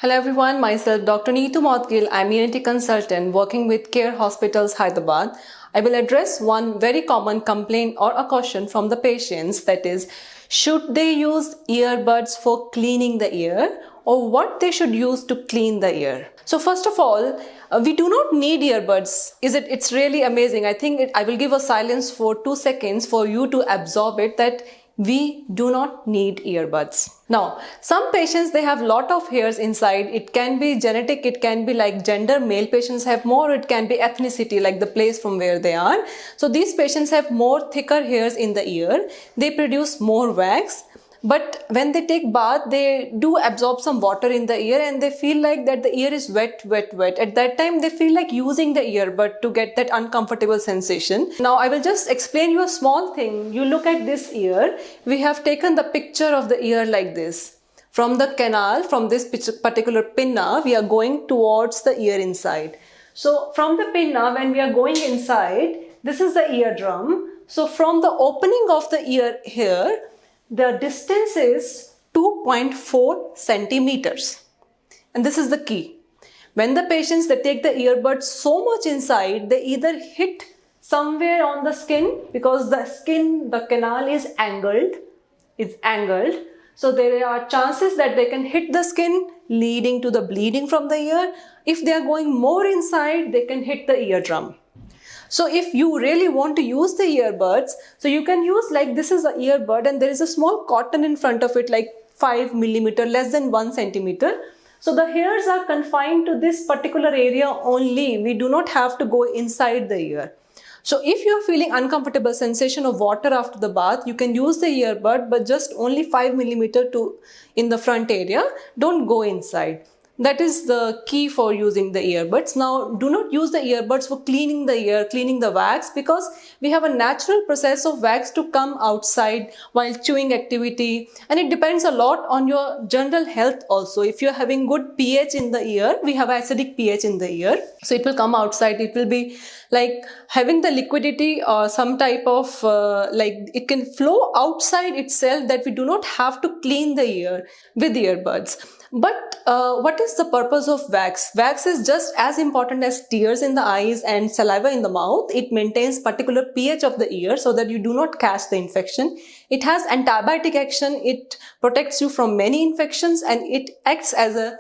Hello everyone, myself Dr. Neetu Modgil. I'm ENT consultant working with Care Hospitals, Hyderabad. I will address one very common complaint or a question from the patients, that is, should they use earbuds for cleaning the ear or what they should use to clean the ear. So first of all, we do not need earbuds. It's really amazing. I think I will give a silence for 2 seconds for you to absorb it, that we do not need earbuds. Now, some patients, they have lot of hairs inside. It can be genetic, it can be like gender, male patients have more, it can be ethnicity, like the place from where they are. So these patients have more thicker hairs in the ear. They produce more wax. But when they take bath, they do absorb some water in the ear and they feel like that the ear is wet. At that time, they feel like using the earbud to get that uncomfortable sensation. Now, I will just explain you a small thing. You look at this ear. We have taken the picture of the ear like this. From the canal, from this particular pinna, we are going towards the ear inside. So from the pinna, when we are going inside, this is the eardrum. So from the opening of the ear here, the distance is 2.4 centimeters. And this is the key. When the patients, they take the earbuds so much inside, they either hit somewhere on the skin, because the skin, the canal is angled. So there are chances that they can hit the skin, leading to the bleeding from the ear. If they are going more inside, they can hit the eardrum. So if you really want to use the earbuds, so you can use, like, this is an earbud and there is a small cotton in front of it, like 5 millimeter, less than 1 centimeter. So the hairs are confined to this particular area only. We do not have to go inside the ear. So if you are feeling uncomfortable sensation of water after the bath, you can use the earbud, but just only 5 millimeter in the front area. Don't go inside. That is the key for using the earbuds. Now, do not use the earbuds for cleaning the ear, cleaning the wax, because we have a natural process of wax to come outside while chewing activity. And it depends a lot on your general health also. If you're having good pH in the ear, we have acidic pH in the ear. So it will come outside. It will be like having the liquidity or some type of, it can flow outside itself, that we do not have to clean the ear with earbuds. But what is the purpose of wax? Wax is just as important as tears in the eyes and saliva in the mouth. It maintains particular pH of the ear so that you do not catch the infection. It has antibiotic action. It protects you from many infections and it acts as a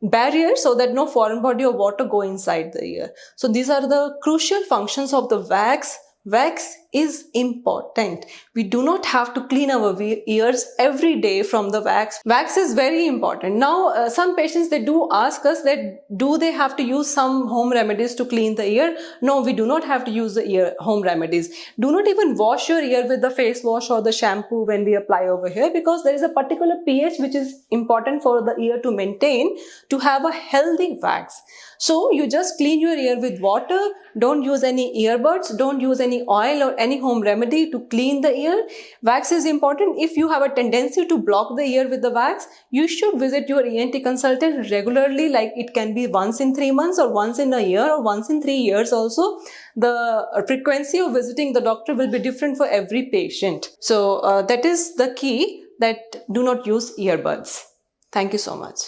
barrier so that no foreign body or water go inside the ear. So these are the crucial functions of the wax. Wax is important. We do not have to clean our ears every day from the wax. Wax is very important. Now, some patients, they do ask us that do they have to use some home remedies to clean the ear? No, we do not have to use the home remedies. Do not even wash your ear with the face wash or the shampoo when we apply over here, because there is a particular pH which is important for the ear to maintain, to have a healthy wax. So you just clean your ear with water. Don't use any earbuds. Don't use any oil or any home remedy to clean the ear. Wax is important. If you have a tendency to block the ear with the wax, you should visit your ENT consultant regularly. Like, it can be once in 3 months or once in a year or once in 3 years also. The frequency of visiting the doctor will be different for every patient. So that is the key, that do not use earbuds. Thank you so much.